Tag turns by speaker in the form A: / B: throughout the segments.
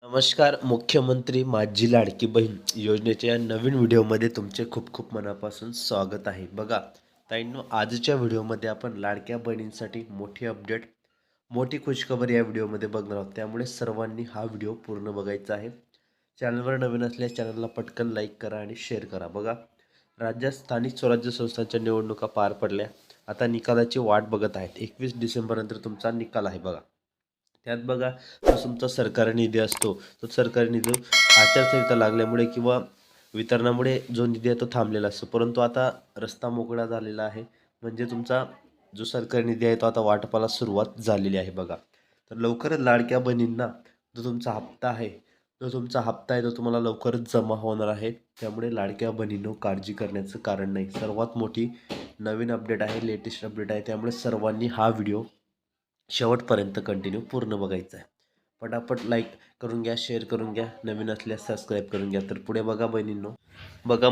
A: नमस्कार. मुख्यमंत्री माझी लाडकी बहीण योजनेच्या या नवीन व्हिडिओमध्ये तुमचे खूप खूप मनापासून स्वागत आहे. बघा ताईंनो, आजच्या व्हिडिओमध्ये आपण लाडक्या बहिणींसाठी मोठी अपडेट, मोठी खुशखबर या व्हिडिओमध्ये बघणार आहोत. त्यामुळे सर्वांनी हा व्हिडिओ पूर्ण बघायचा आहे. चॅनलवर नवीन असल्यास चॅनलला पटकन लाईक करा आणि शेअर करा. बघा, राज्यात स्थानिक स्वराज्य संस्थांच्या निवडणुका पार पडल्या. आता निकालाची वाट बघत आहेत. 21 डिसेंबरनंतर तुमचा निकाल आहे. बघा, त्यात बघा, जो तुमचा सरकारी निधी असतो, तो सरकारी निधी आचारसंहिता लागल्यामुळे किंवा वितरणामुळे जो निधी आहे तो थांबलेला असतो. परंतु आता रस्ता मोकळा झालेला आहे. म्हणजे तुमचा जो सरकारी निधी आहे तो आता वाटपाला सुरुवात झालेली आहे. बघा, तर लवकरच लाडक्या बहिणींना जो तुमचा हप्ता आहे, तो तुम्हाला लवकरच जमा होणार आहे. त्यामुळे लाडक्या बहिणींनो, काळजी करण्याचं कारण नाही. सर्वात मोठी नवीन अपडेट आहे, लेटेस्ट अपडेट आहे. त्यामुळे सर्वांनी हा व्हिडिओ शेवटपर्यंत कंटिन्यू पूर्ण बघायचं आहे. पटापट लाईक करून घ्या, शेअर करून घ्या, नवीन असल्यास सबस्क्राईब करून घ्या. तर पुढे बघा बहिणींनो, बघा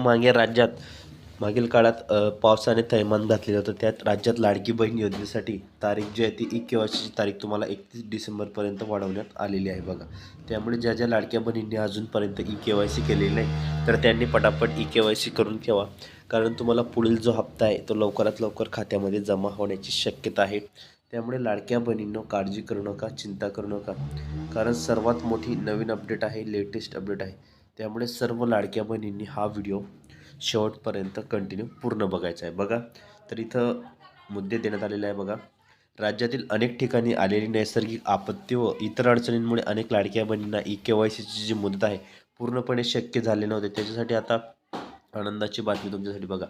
A: मागील काळात पावसाने थैमान घातलेलं होतं. त्यात राज्यात लाडकी बहीण योजनेसाठी तारीख जी आहे ती ई-के-वाय-सीची तारीख तुम्हाला 31 डिसेंबरपर्यंत वाढवण्यात आलेली आहे. बघा, त्यामुळे ज्या ज्या लाडक्या बहिणींनी अजूनपर्यंत ई-के-वाय-सी केलेली नाही, तर त्यांनी पटापट ई-के-वाय-सी करून ठेवा. कारण तुम्हाला पुढील जो हप्ता आहे तो लवकरात लवकर खात्यामध्ये जमा होण्याची शक्यता आहे. त्यामुळे लाडक्या बहिणींनो, काळजी करू नका, चिंता करू नका. कारण सर्वात मोठी नवीन अपडेट आहे, लेटेस्ट अपडेट आहे. त्यामुळे सर्व लाडक्या बहिणींनी हा व्हिडिओ शेवटपर्यंत कंटिन्यू पूर्ण बघायचा आहे. बघा, तर इथं मुद्दे देण्यात आलेले आहे. बघा, राज्यातील अनेक ठिकाणी आलेली नैसर्गिक आपत्ती व इतर अडचणींमुळे अनेक लाडक्या बहिणींना ई-के-वाय-सीची जी मुदत आहे पूर्णपणे शक्य झाले नव्हते. त्याच्यासाठी आता आनंदाची बातमी तुमच्यासाठी. बघा,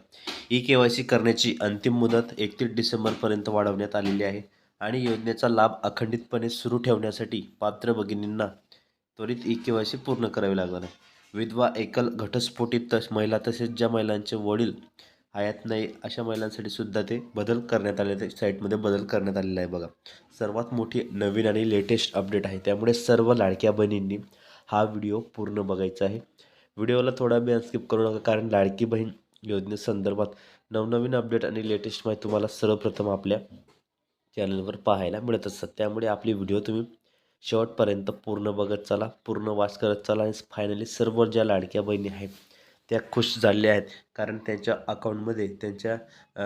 A: ई-के-वाय-सी करण्याची अंतिम मुदत 31 डिसेंबरपर्यंत वाढवण्यात आलेली आहे आणि योजनेचा लाभ अखंडितपणे सुरू ठेवण्यासाठी पात्र भगिनींना त्वरित ई-के-वाय-सी पूर्ण करावी लागणार आहे. विधवा, एकल, घटस्फोटित महिला तसेच ज्या महिलांचे वडील हयात नाही अशा महिलांसाठी सुद्धा ते बदल करण्यात आले, ते साईटमध्ये बदल करण्यात आलेला आहे. बघा, सर्वात मोठी नवीन आणि लेटेस्ट अपडेट आहे. त्यामुळे सर्व लाडक्या बहिणींनी हा व्हिडिओ पूर्ण बघायचा आहे. व्हिडिओला थोडा वेळ स्किप करू नका, कारण लाडकी बहीण योजनेसंदर्भात नवनवीन अपडेट आणि लेटेस्ट माहिती तुम्हाला सर्वप्रथम आपल्या चॅनलवर पाहायला मिळत असतात. त्यामुळे आपली व्हिडिओ तुम्ही शेवटपर्यंत पूर्ण बघत चला, पूर्ण वाच करत चला आणि फायनली सर्व ज्या लाडक्या बहिणी आहेत त्या खुश झालेल्या आहेत. कारण त्यांच्या अकाउंटमध्ये, त्यांच्या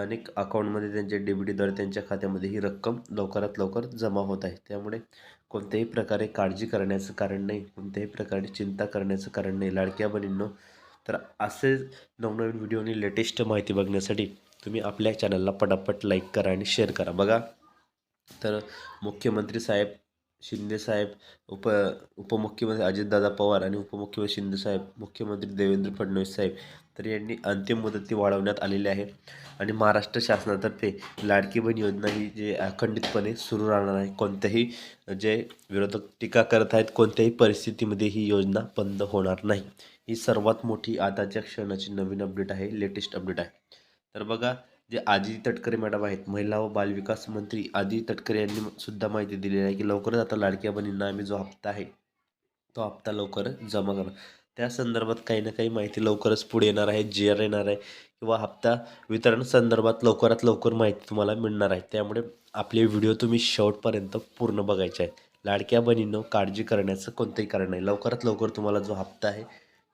A: अनेक अकाउंटमध्ये त्यांच्या DBTद्वारे त्यांच्या खात्यामध्ये ही रक्कम लवकरात लवकर जमा होत आहे. त्यामुळे कोणत्याही प्रकारे काळजी करण्याचं कारण नाही, कोणत्याही प्रकारे चिंता करण्याचं कारण नाही लाडक्या बहिणींनो. तर असेच नवनवीन व्हिडिओ आणि लेटेस्ट माहिती बघण्यासाठी तुम्ही आपल्या चॅनलला पटापट लाईक करा आणि शेअर करा. बघा, तर मुख्यमंत्री साहेब शिंदेसाहेब, उपमुख्यमंत्री अजितदादा पवार आणि उपमुख्यमंत्री शिंदेसाहेब, मुख्यमंत्री देवेंद्र फडणवीस साहेब, तर यांनी अंतिम मुदती वाढवण्यात आलेली आहे. आणि महाराष्ट्र शासनातर्फे लाडकी बहीण योजना ही जे अखंडितपणे सुरू राहणार आहे. कोणत्याही जे विरोधक टीका करत आहेत, कोणत्याही परिस्थितीमध्ये ही योजना बंद होणार नाही. ही सर्वात मोठी आताच्या क्षणाची नवीन अपडेट आहे, लेटेस्ट अपडेट आहे. तर बघा, जे आदिती तटकरे मॅडम आहेत, महिला व बालविकास मंत्री आदिती तटकरे यांनी सुद्धा माहिती दिलेली आहे की लवकरच आता लाडक्या बहिणींना आम्ही जो हप्ता आहे तो हप्ता लवकरच जमा करणार. त्या संदर्भात काही ना काही माहिती लवकरच पुढे येणार आहे, GR येणार आहे किंवा हप्ता वितरण संदर्भात लवकरात लवकर माहिती तुम्हाला मिळणार आहे. त्यामुळे आपले व्हिडिओ तुम्ही शेवटपर्यंत पूर्ण बघायचे आहेत. लाडक्या बहिणींनो, काळजी करण्याचं कोणतंही कारण नाही. लवकरात लवकर तुम्हाला जो हप्ता आहे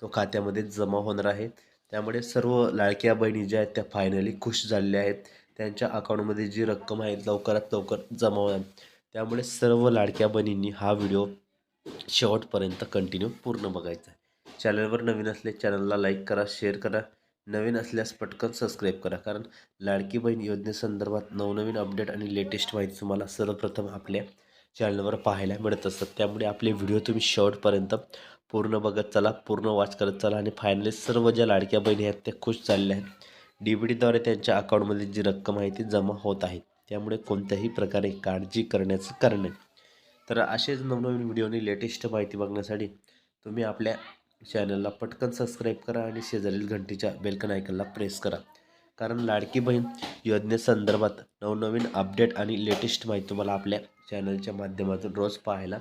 A: तो खात्यामध्ये जमा होणार आहे. त्यामुळे सर्व लाडक्या बहिणी ज्या आहेत त्या फायनली खुश झालेल्या आहेत. त्यांच्या अकाउंटमध्ये जी रक्कम आहे लवकरात लवकर जमा होईल. त्यामुळे सर्व लाडक्या बहिणींनी हा व्हिडिओ शेवटपर्यंत कंटिन्यू पूर्ण बघायचा आहे. चॅनलवर नवीन असले चॅनलला लाईक करा, शेअर करा, नवीन असल्यास पटकन सबस्क्राईब करा. कारण लाडकी बहीण योजनेसंदर्भात नवनवीन अपडेट आणि लेटेस्ट माहिती तुम्हाला सर्वप्रथम आपल्या चॅनलवर पाहायला मिळत असतात. त्यामुळे आपले व्हिडिओ तुम्ही शेवटपर्यंत पूर्ण बघत चला, पूर्ण वॉच करत चला आणि फायनली सर्व ज्या लाडक्या बहिणी आहेत त्या खुश झालेल्या आहेत. DBTद्वारे त्यांच्या अकाउंटमध्ये जी रक्कम आहे ती जमा होत आहे. त्यामुळे कोणत्याही प्रकारे काळजी करण्याचं कारण नाही. तर असेच नवनवीन व्हिडिओ आणि लेटेस्ट माहिती बघण्यासाठी तुम्ही आपल्या चॅनलला पटकन सबस्क्राईब करा आणि शेजारील घंटीच्या बेलकन आयकनला प्रेस करा. कारण लाडकी बहीण योजनेसंदर्भात नवनवीन अपडेट आणि लेटेस्ट माहिती तुम्हाला आपल्या चॅनलच्या माध्यमातून रोज पाहायला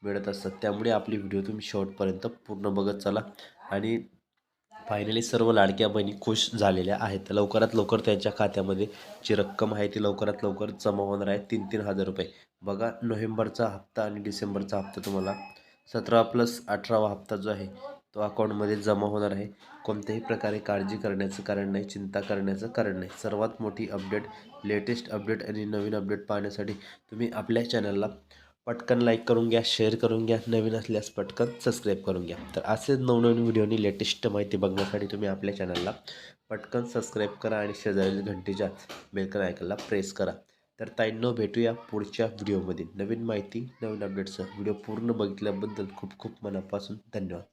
A: मिळत असतात. त्यामुळे आपली व्हिडिओ तुम्ही शेवटपर्यंत पूर्ण बघत चला आणि फायनली सर्व लाडक्या बहिणी खुश झालेल्या आहेत. लवकरात लवकर त्यांच्या खात्यामध्ये जी रक्कम आहे ती लवकरात लवकर जमा होणार आहे, 3-3 हजार रुपये. बघा, नोव्हेंबरचा हप्ता आणि डिसेंबरचा हप्ता तुम्हाला 17+18वा हप्ता जो आहे तो अकाउंटमध्ये जमा होणार आहे. कोणत्याही प्रकारे काळजी करण्याचं कारण नाही, चिंता करण्याचं कारण नाही. सर्वात मोठी अपडेट, लेटेस्ट अपडेट आणि नवीन अपडेट पाहण्यासाठी तुम्ही आपल्या चॅनलला पटकन लाईक करून घ्या, शेअर करून घ्या, नवीन असल्यास पटकन सबस्क्राईब करून घ्या. तर असेच नवनवीन व्हिडिओनी लेटेस्ट माहिती बघण्यासाठी तुम्ही आपल्या चॅनलला पटकन सबस्क्राईब करा आणि शेजारील घंटीच्या बेलकन आयकॉनला प्रेस करा. तर ताईंनो, भेटूया पुढच्या व्हिडिओमध्ये नवीन माहिती, नवीन अपडेट्ससह. व्हिडिओ पूर्ण बघितल्याबद्दल खूप खूप मनापासून धन्यवाद.